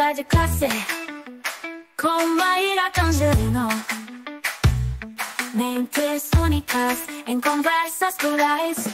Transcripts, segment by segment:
Conversa de classe com Maíra Angelino. Mentes únicas em conversas plurais.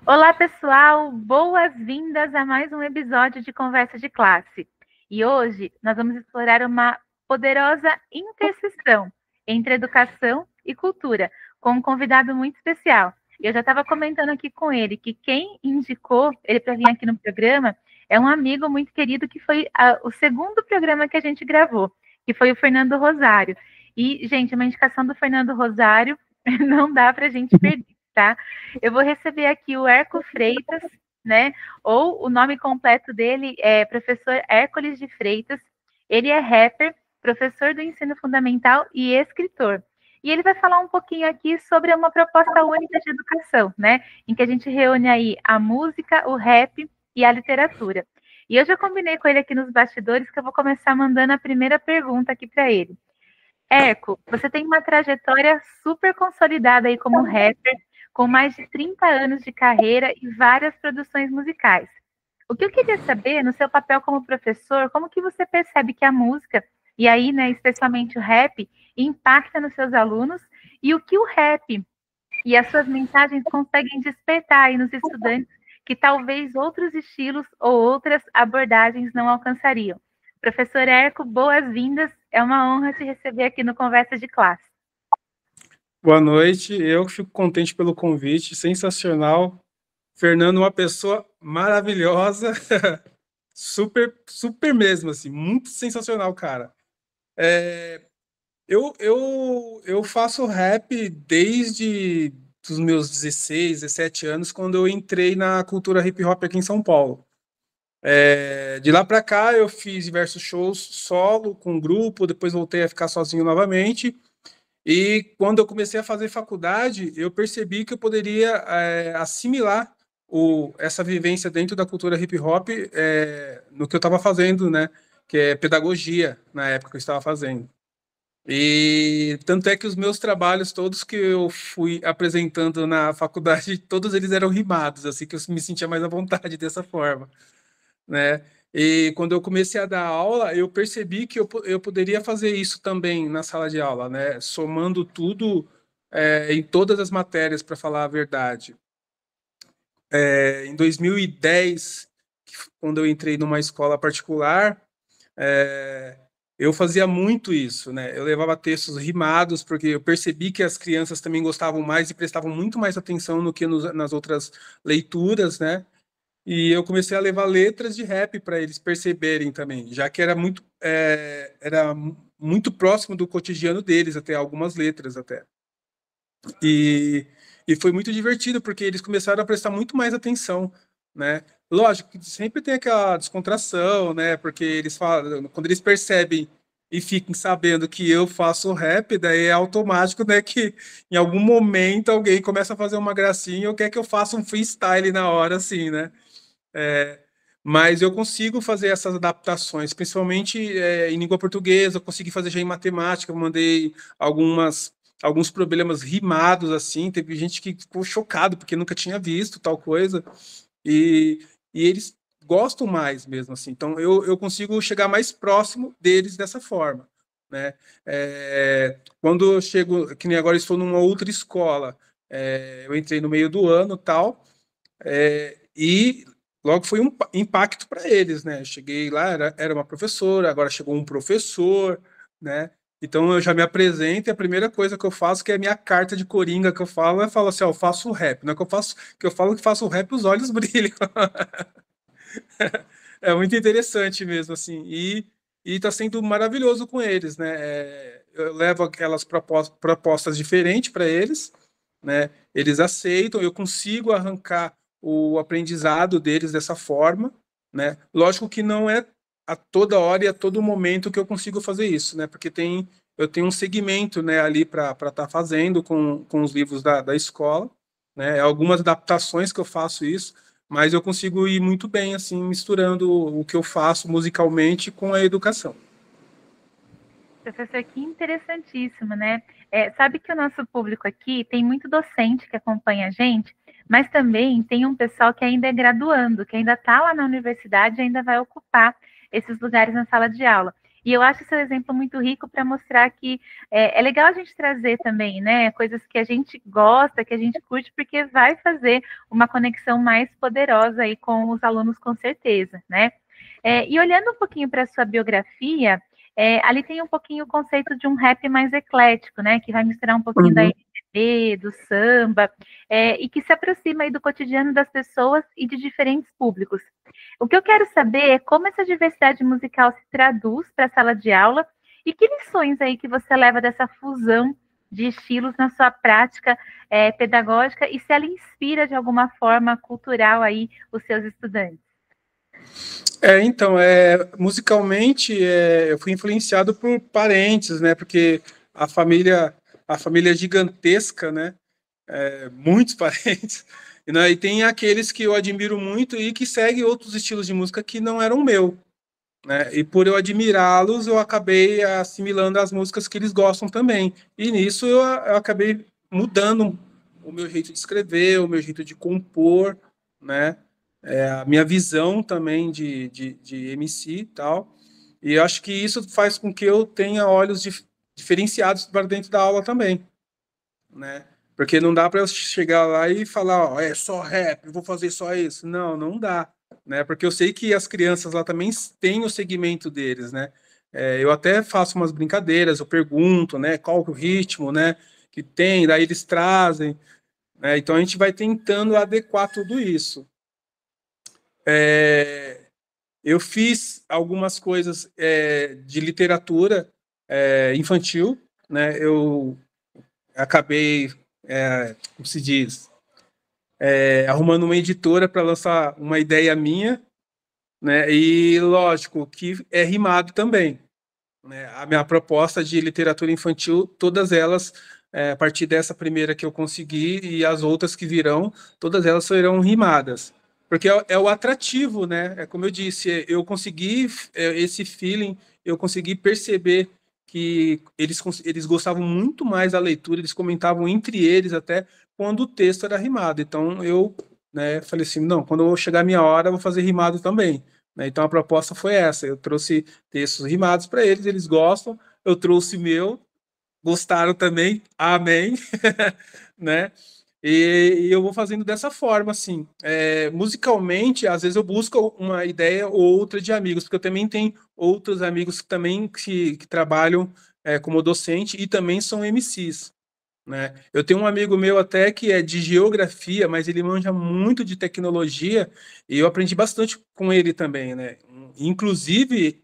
Olá, pessoal! Boas-vindas a mais um episódio de Conversa de Classe. E hoje nós vamos explorar uma poderosa interseção entre educação e cultura, com um convidado muito especial. Eu já estava comentando aqui com ele que quem indicou ele para vir aqui no programa é um amigo muito querido que foi o segundo programa que a gente gravou, que foi o Fernando Rosário. E, gente, uma indicação do Fernando Rosário não dá para a gente perder. Tá? Eu vou receber aqui o Hércules Freitas, né? Ou o nome completo dele é Professor Hércules de Freitas. Ele é rapper, professor do ensino fundamental e escritor. E ele vai falar um pouquinho aqui sobre uma proposta única de educação, né? Em que a gente reúne aí a música, o rap e a literatura. E eu já combinei com ele aqui nos bastidores que eu vou começar mandando a primeira pergunta aqui para ele. Érico, você tem uma trajetória super consolidada aí como rapper, com mais de 30 anos de carreira e várias produções musicais. O que eu queria saber, no seu papel como professor, como que você percebe que a música, e aí, né, especialmente o rap, impacta nos seus alunos, e o que o rap e as suas mensagens conseguem despertar aí nos estudantes que talvez outros estilos ou outras abordagens não alcançariam. Professor Érico, boas-vindas, é uma honra te receber aqui no Conversa de Classe. Boa noite, eu fico contente pelo convite, sensacional. Fernando, uma pessoa maravilhosa, super mesmo, assim, muito sensacional, cara. Eu faço rap desde os meus 16, 17 anos, quando eu entrei na cultura hip hop aqui em São Paulo. De lá para cá, eu fiz diversos shows solo, com grupo, depois voltei a ficar sozinho novamente. E quando eu comecei a fazer faculdade, eu percebi que eu poderia assimilar essa vivência dentro da cultura hip hop no que eu estava fazendo, né? Que é pedagogia, na época que eu estava fazendo. E tanto é que os meus trabalhos todos que eu fui apresentando na faculdade, todos eles eram rimados, assim que eu me sentia mais à vontade dessa forma, né? E quando eu comecei a dar aula, eu percebi que eu poderia fazer isso também na sala de aula, né? Somando tudo em todas as matérias, para falar a verdade. Em 2010, quando eu entrei numa escola particular, eu fazia muito isso, né? Eu levava textos rimados, porque eu percebi que as crianças também gostavam mais e prestavam muito mais atenção no que nas outras leituras, né? E eu comecei a levar letras de rap para eles perceberem também, já que era muito próximo do cotidiano deles, até algumas letras até. E foi muito divertido, porque eles começaram a prestar muito mais atenção, né? Lógico que sempre tem aquela descontração, né? Porque eles falam, quando eles percebem e fiquem sabendo que eu faço rap, daí é automático, né? Que em algum momento alguém começa a fazer uma gracinha ou quer que eu faça um freestyle na hora, assim, né? Mas eu consigo fazer essas adaptações, principalmente em língua portuguesa, eu consegui fazer já em matemática, eu mandei alguns problemas rimados, assim, teve gente que ficou chocado, porque nunca tinha visto tal coisa, e eles gostam mais mesmo, assim, então eu consigo chegar mais próximo deles dessa forma, né? Quando eu chego, que nem agora eu estou numa outra escola, eu entrei no meio do ano tal, e logo foi um impacto para eles, né? Eu cheguei lá, era uma professora, agora chegou um professor, né? Então eu já me apresento e a primeira coisa que eu faço, que é a minha carta de coringa que eu falo, eu falo assim, ó, eu faço rap, não é que eu falo que faço rap, os olhos brilham. É muito interessante mesmo, assim, e tá sendo maravilhoso com eles, né? Eu levo aquelas propostas diferentes para eles, né? Eles aceitam, eu consigo arrancar o aprendizado deles dessa forma, né? Lógico que não é a toda hora e a todo momento que eu consigo fazer isso, né? Porque eu tenho um segmento, né, ali para estar fazendo com os livros da escola, né? Algumas adaptações que eu faço isso, mas eu consigo ir muito bem, assim, misturando o que eu faço musicalmente com a educação. Professor, que interessantíssimo, né? Sabe que o nosso público aqui tem muito docente que acompanha a gente, mas também tem um pessoal que ainda é graduando, que ainda está lá na universidade e ainda vai ocupar esses lugares na sala de aula. E eu acho esse exemplo muito rico para mostrar que é legal a gente trazer também, né, coisas que a gente gosta, que a gente curte, porque vai fazer uma conexão mais poderosa aí com os alunos, com certeza, né? E olhando um pouquinho para a sua biografia, ali tem um pouquinho o conceito de um rap mais eclético, né, que vai misturar um pouquinho da MPB, do samba, e que se aproxima aí do cotidiano das pessoas e de diferentes públicos. O que eu quero saber é como essa diversidade musical se traduz para a sala de aula e que lições aí que você leva dessa fusão de estilos na sua prática pedagógica e se ela inspira de alguma forma cultural aí os seus estudantes. Então, musicalmente, eu fui influenciado por parentes, né? Porque a família é gigantesca, né? Muitos parentes. E tem aqueles que eu admiro muito e que seguem outros estilos de música que não eram meu, né? E por eu admirá-los, eu acabei assimilando as músicas que eles gostam também. E nisso eu acabei mudando o meu jeito de escrever, o meu jeito de compor, né? A minha visão também de MC e tal. E eu acho que isso faz com que eu tenha olhos diferenciados para dentro da aula também, né? Porque não dá para eu chegar lá e falar, ó, é só rap, eu vou fazer só isso. Não, não dá, né? Porque eu sei que as crianças lá também têm o segmento deles, né? Eu até faço umas brincadeiras, eu pergunto, né, qual que é o ritmo, né, que tem, daí eles trazem, né? Então a gente vai tentando adequar tudo isso. Eu fiz algumas coisas de literatura infantil, né? Eu acabei, como se diz, arrumando uma editora para lançar uma ideia minha, né? E lógico que é rimado também, né? A minha proposta de literatura infantil, todas elas, a partir dessa primeira que eu consegui e as outras que virão, todas elas serão rimadas. Porque é o atrativo, né? É como eu disse, eu consegui esse feeling, eu consegui perceber que eles gostavam muito mais da leitura, eles comentavam entre eles até quando o texto era rimado. Então eu, né, falei assim, não, quando eu chegar a minha hora, eu vou fazer rimado também, né? Então a proposta foi essa, eu trouxe textos rimados para eles, eles gostam, eu trouxe meu, gostaram também, amém, né? E eu vou fazendo dessa forma, assim. Musicalmente, às vezes eu busco uma ideia ou outra de amigos, porque eu também tenho outros amigos que também que trabalham como docente e também são MCs, né? Eu tenho um amigo meu até que é de geografia, mas ele manja muito de tecnologia e eu aprendi bastante com ele também, né? Inclusive,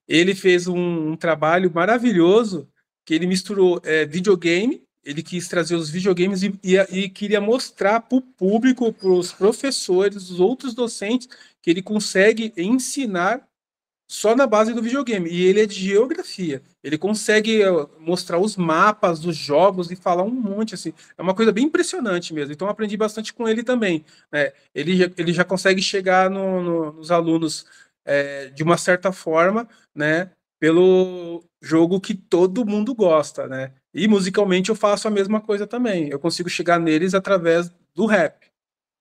ele fez um trabalho maravilhoso que ele misturou videogame, ele quis trazer os videogames e queria mostrar para o público, para os professores, os outros docentes, que ele consegue ensinar só na base do videogame. E ele é de geografia. Ele consegue mostrar os mapas dos jogos e falar um monte, assim. É uma coisa bem impressionante mesmo. Então, eu aprendi bastante com ele também, né? Ele já consegue chegar nos alunos de uma certa forma, né? Pelo jogo que todo mundo gosta, né? E musicalmente eu faço a mesma coisa também. Eu consigo chegar neles através do rap,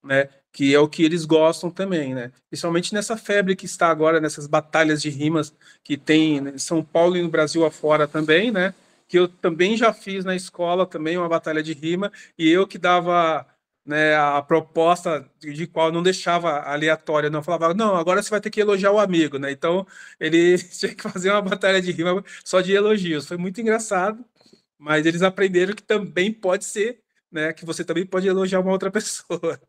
né? Que é o que eles gostam também, né? Principalmente nessa febre que está agora, nessas batalhas de rimas que tem em São Paulo e no Brasil afora também, né? Que eu também já fiz na escola também uma batalha de rima e eu que dava, né, a proposta de qual não deixava aleatória, não falava, não, agora você vai ter que elogiar o amigo, né? Então ele tinha que fazer uma batalha de rima só de elogios. Foi muito engraçado, mas eles aprenderam que também pode ser, né? Que você também pode elogiar uma outra pessoa.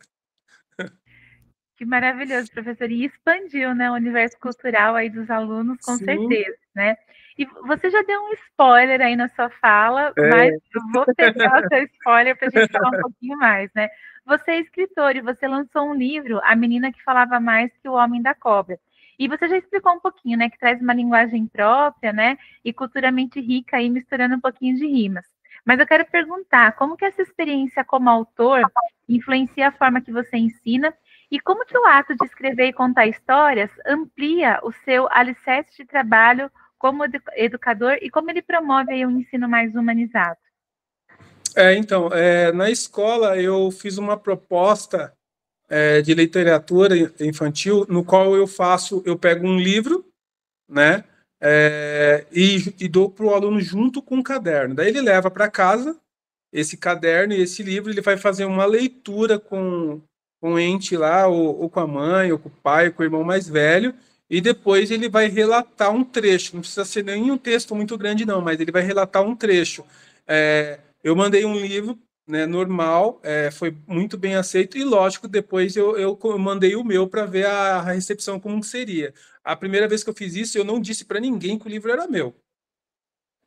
Que maravilhoso, professor. E expandiu, né, o universo cultural aí dos alunos, com Sim. certeza, né? E você já deu um spoiler aí na sua fala, mas eu vou pegar o seu spoiler para a gente falar um pouquinho mais, né? Você é escritor e você lançou um livro, A Menina que Falava Mais que o Homem da Cobra. E você já explicou um pouquinho, né, que traz uma linguagem própria, né, e culturalmente rica aí, misturando um pouquinho de rimas. Mas eu quero perguntar, como que essa experiência como autor influencia a forma que você ensina e como que o ato de escrever e contar histórias amplia o seu alicerce de trabalho como educador e como ele promove aí um ensino mais humanizado? Então, na escola eu fiz uma proposta de literatura infantil, no qual eu pego um livro, né, e dou para o aluno junto com o caderno. Daí ele leva para casa esse caderno e esse livro, ele vai fazer uma leitura com o ente lá, ou com a mãe, ou com o pai, ou com o irmão mais velho, e depois ele vai relatar um trecho. Não precisa ser nenhum texto muito grande, não, mas ele vai relatar um trecho. Eu mandei um livro, né, normal, foi muito bem aceito, e lógico, depois eu mandei o meu para ver a recepção como seria. A primeira vez que eu fiz isso, eu não disse para ninguém que o livro era meu,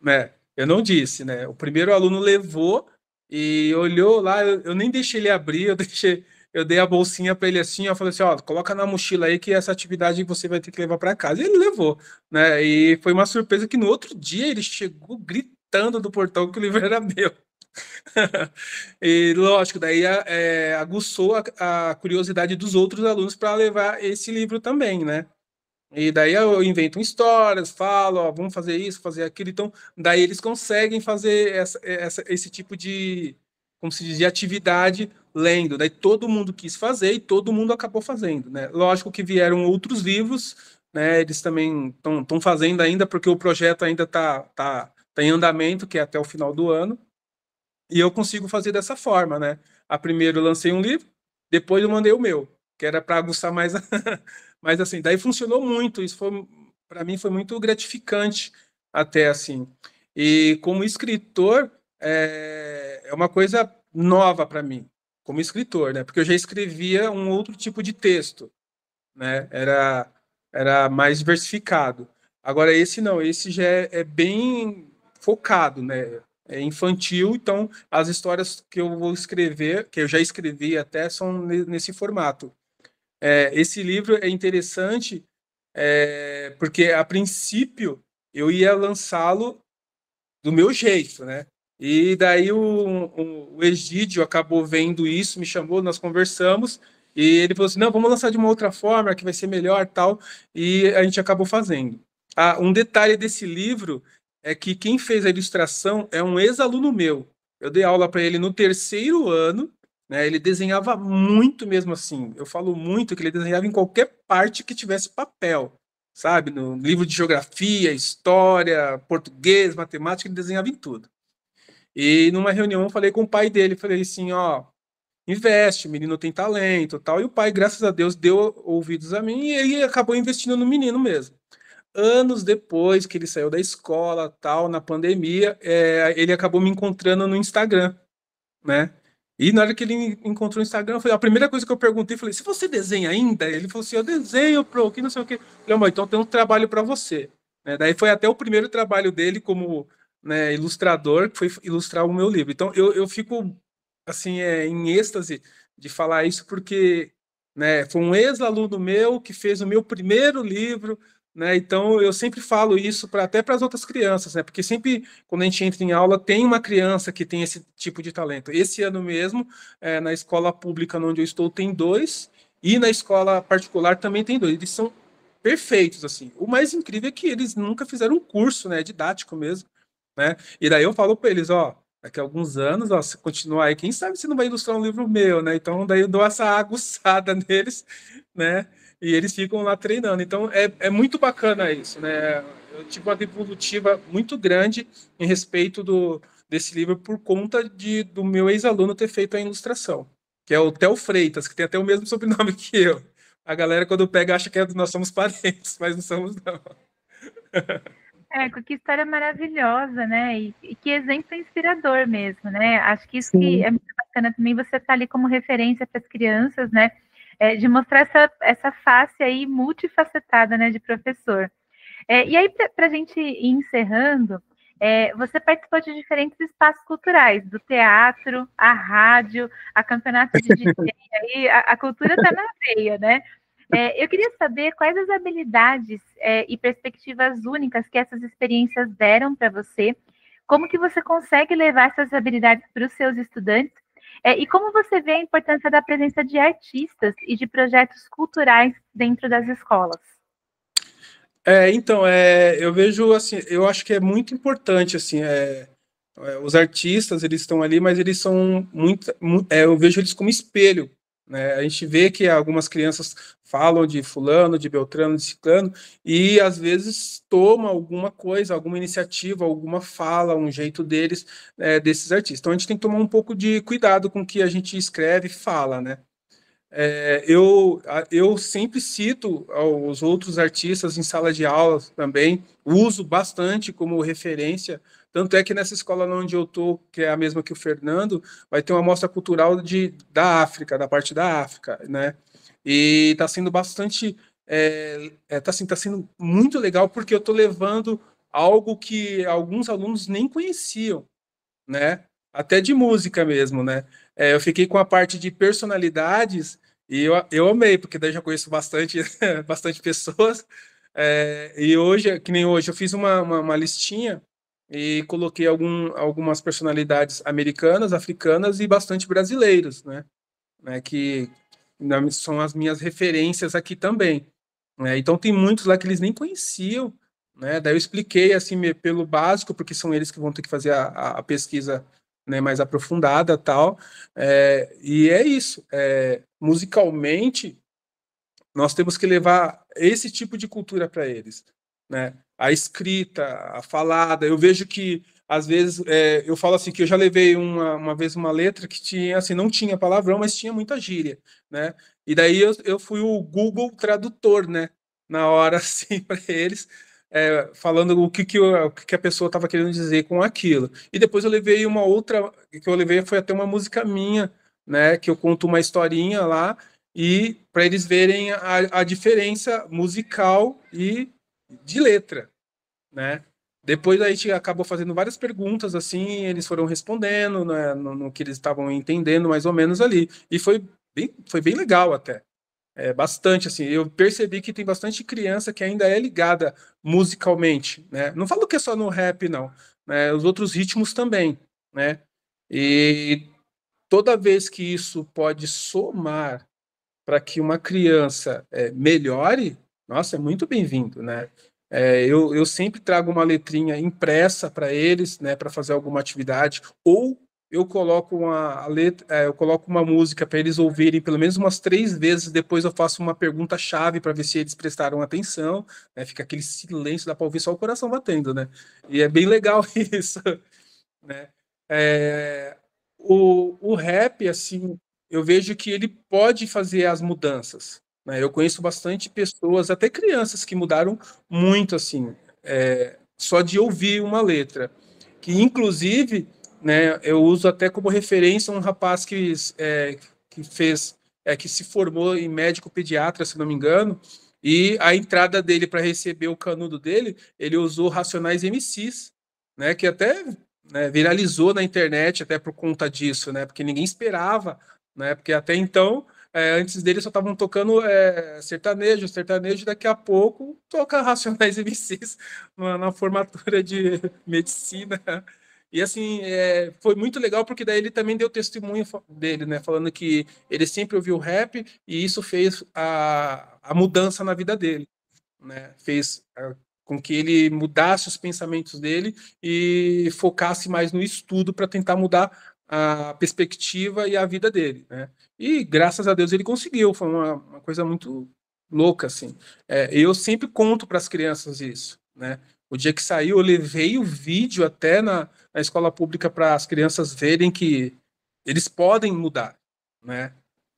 né? Eu não disse, né? O primeiro aluno levou e olhou lá, eu nem deixei ele abrir, eu dei a bolsinha para ele assim, eu falei assim, ó, coloca na mochila aí que essa atividade você vai ter que levar para casa. E ele levou, né? E foi uma surpresa que no outro dia ele chegou gritando do portão que o livro era meu. E lógico, daí aguçou a curiosidade dos outros alunos para levar esse livro também, né? E daí eu invento histórias, falo, ó, vamos fazer isso, fazer aquilo. Então, daí eles conseguem fazer esse tipo de, como se diz, de atividade lendo. Daí todo mundo quis fazer e todo mundo acabou fazendo, né? Lógico que vieram outros livros, né? Eles também estão fazendo ainda, porque o projeto ainda tá em andamento, que é até o final do ano. E eu consigo fazer dessa forma, né? A primeiro eu lancei um livro, depois eu mandei o meu, que era para aguçar mais, mas assim, daí funcionou muito. Isso foi, para mim, foi muito gratificante até assim. E como escritor é uma coisa nova para mim, como escritor, né? Porque eu já escrevia um outro tipo de texto, né? Era mais diversificado. Agora esse não, esse já é bem focado, né? É infantil, então as histórias que eu vou escrever, que eu já escrevi até, são nesse formato. Esse livro é interessante porque, a princípio, eu ia lançá-lo do meu jeito, né? E daí o Egídio acabou vendo isso, me chamou, nós conversamos, e ele falou assim, não, vamos lançar de uma outra forma, que vai ser melhor, tal, e a gente acabou fazendo. Um detalhe desse livro é que quem fez a ilustração é um ex-aluno meu. Eu dei aula para ele no terceiro ano, né? Ele desenhava muito mesmo assim. Eu falo muito que ele desenhava em qualquer parte que tivesse papel, sabe? No livro de geografia, história, português, matemática, ele desenhava em tudo. E numa reunião eu falei com o pai dele, falei assim, ó, investe, o menino tem talento, tal. E o pai, graças a Deus, deu ouvidos a mim e ele acabou investindo no menino mesmo. Anos depois que ele saiu da escola, tal, na pandemia, ele acabou me encontrando no Instagram, né? E na hora que ele encontrou o Instagram, foi a primeira coisa que eu perguntei, falei, se você desenha ainda? Ele falou assim, eu desenho, pro, que não sei o quê. Eu falei, então tem um trabalho para você. Né? Daí foi até o primeiro trabalho dele como, né, ilustrador, que foi ilustrar o meu livro. Então eu fico, assim, em êxtase de falar isso, porque, né, foi um ex-aluno meu que fez o meu primeiro livro, né? Então eu sempre falo isso até para as outras crianças, né? Porque sempre quando a gente entra em aula tem uma criança que tem esse tipo de talento. Esse ano mesmo, na escola pública onde eu estou, tem dois, e na escola particular também tem dois. Eles são perfeitos, assim. O mais incrível é que eles nunca fizeram um curso, né? Didático mesmo, né? E daí eu falo para eles, ó, daqui a alguns anos, ó, se continuar aí, quem sabe você não vai ilustrar um livro meu, né? Então daí eu dou essa aguçada neles, né? E eles ficam lá treinando. Então é muito bacana isso, né? Eu tive uma devolutiva muito grande em respeito desse livro por conta do meu ex-aluno ter feito a ilustração, que é o Theo Freitas, que tem até o mesmo sobrenome que eu. A galera, quando pega, acha que nós somos parentes, mas não somos, não. Que história maravilhosa, né? E que exemplo inspirador mesmo, né? Acho que isso Sim. que é muito bacana também, você estar ali como referência para as crianças, né? De mostrar essa face aí multifacetada, né, de professor. E aí, para a gente ir encerrando, você participou de diferentes espaços culturais, do teatro, a rádio, a campeonato de DJ, aí a cultura está na veia, né? Eu queria saber quais as habilidades e perspectivas únicas que essas experiências deram para você, como que você consegue levar essas habilidades para os seus estudantes, e como você vê a importância da presença de artistas e de projetos culturais dentro das escolas. Então, eu vejo assim, eu acho que é muito importante assim, os artistas eles estão ali, mas eles são eu vejo eles como espelho, né? A gente vê que algumas crianças falam de fulano, de Beltrano, de Ciclano, e às vezes toma alguma coisa, alguma iniciativa, alguma fala, um jeito deles, desses artistas. Então a gente tem que tomar um pouco de cuidado com o que a gente escreve e fala, né? Eu sempre cito os outros artistas em sala de aula também, uso bastante como referência. Tanto é que nessa escola onde eu estou, que é a mesma que o Fernando, vai ter uma mostra cultural da África, da parte da África, né? E está sendo bastante. Tá sendo muito legal porque eu estou levando algo que alguns alunos nem conheciam, né? Até de música mesmo, né? Eu fiquei com a parte de personalidades e eu amei, porque daí já conheço bastante, bastante pessoas. E hoje, que nem hoje, eu fiz uma listinha e coloquei algumas personalidades americanas, africanas e bastante brasileiros, né? Que são as minhas referências aqui também, né? Então tem muitos lá que eles nem conheciam, né? Daí eu expliquei assim pelo básico, porque são eles que vão ter que fazer a pesquisa, né, mais aprofundada, tal. E é isso. Musicalmente, nós temos que levar esse tipo de cultura para eles, né? A escrita, a falada. Eu vejo que às vezes eu falo assim que eu já levei uma vez uma letra que tinha assim, não tinha palavrão, mas tinha muita gíria, né? E daí eu fui o Google Tradutor, né? Na hora assim para eles, falando o que a pessoa estava querendo dizer com aquilo. E depois eu levei uma outra que eu levei foi até uma música minha, né? Que eu conto uma historinha lá e para eles verem a diferença musical e de letra, né? Depois a gente acabou fazendo várias perguntas assim, eles foram respondendo, né, no que eles estavam entendendo mais ou menos ali. E foi bem legal até. Bastante assim. Eu percebi que tem bastante criança que ainda é ligada musicalmente, né? Não falo que é só no rap, não, né? Os outros ritmos também, né? E toda vez que isso pode somar para que uma criança melhore, nossa, é muito bem-vindo, né? Eu sempre trago uma letrinha impressa para eles, né, para fazer alguma atividade, ou eu coloco eu coloco uma música para eles ouvirem pelo menos umas 3 vezes, depois eu faço uma pergunta-chave para ver se eles prestaram atenção, né? Fica aquele silêncio, dá para ouvir só o coração batendo, né? E é bem legal isso, né? É, o rap, assim, eu vejo que ele pode fazer as mudanças, né? Eu conheço bastante pessoas, até crianças, que mudaram muito, assim, só de ouvir uma letra. Que, inclusive, né, eu uso até como referência um rapaz que fez, que se formou em médico pediatra, se não me engano, e a entrada dele para receber o canudo dele, ele usou Racionais MCs, né, que até, né, viralizou na internet até por conta disso, né? Porque ninguém esperava, né? Porque até então, antes dele só estavam tocando sertanejo, sertanejo, daqui a pouco toca Racionais MCs na formatura de medicina. E assim, foi muito legal porque daí ele também deu testemunho dele, né? Falando que ele sempre ouviu rap e isso fez a mudança na vida dele, né? Fez com que ele mudasse os pensamentos dele e focasse mais no estudo para tentar mudar a perspectiva e a vida dele, né? E graças a Deus ele conseguiu, foi uma coisa muito louca, assim. Eu sempre conto para as crianças isso, né? O dia que saiu, eu levei o vídeo até na escola pública para as crianças verem que eles podem mudar, né?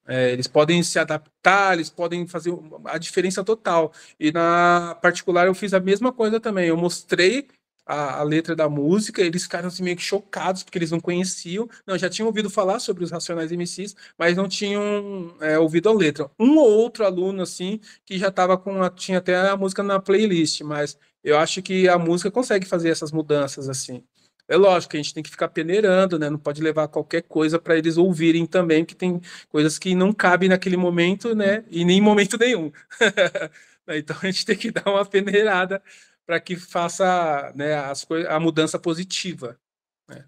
Eles podem se adaptar, eles podem fazer a diferença total. E na particular eu fiz a mesma coisa também. Eu mostrei a letra da música, eles ficaram assim, meio que chocados, porque eles não conheciam. Não, já tinham ouvido falar sobre os Racionais MCs, mas não tinham ouvido a letra. Um ou outro aluno, assim, que já estava tinha até a música na playlist, mas eu acho que a música consegue fazer essas mudanças, assim. É lógico que a gente tem que ficar peneirando, né? Não pode levar qualquer coisa para eles ouvirem também, que tem coisas que não cabem naquele momento, né? E nem em momento nenhum. Então a gente tem que dar uma peneirada para que faça, né, a mudança positiva, né?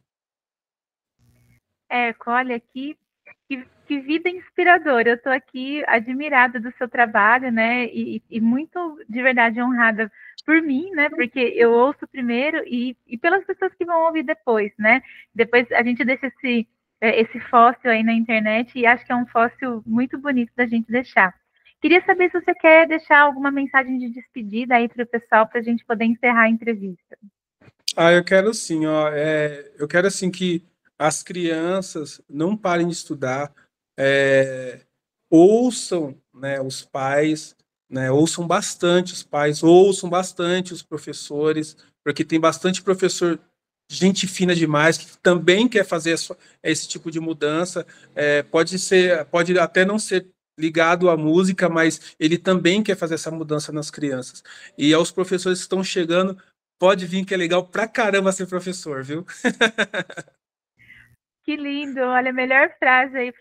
Olha aqui, que que vida inspiradora. Eu estou aqui admirada do seu trabalho, né? E muito, de verdade, honrada por mim, né? Porque eu ouço primeiro e pelas pessoas que vão ouvir depois, né? Depois a gente deixa esse fóssil aí na internet e acho que é um fóssil muito bonito da gente deixar. Queria saber se você quer deixar alguma mensagem de despedida aí para o pessoal para a gente poder encerrar a entrevista. Eu quero sim, ó. Eu quero assim que as crianças não parem de estudar, ouçam, né, os pais, né, ouçam bastante os pais, ouçam bastante os professores, porque tem bastante professor, gente fina demais, que também quer fazer esse tipo de mudança. Pode até não ser ligado à música, mas ele também quer fazer essa mudança nas crianças. E aos professores que estão chegando, pode vir que é legal pra caramba ser professor, viu? Que lindo! Olha, a melhor frase aí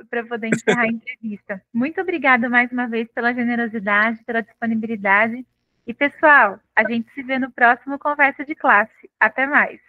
para poder encerrar a entrevista. Muito obrigada mais uma vez pela generosidade, pela disponibilidade. E, pessoal, a gente se vê no próximo Conversa de Classe. Até mais!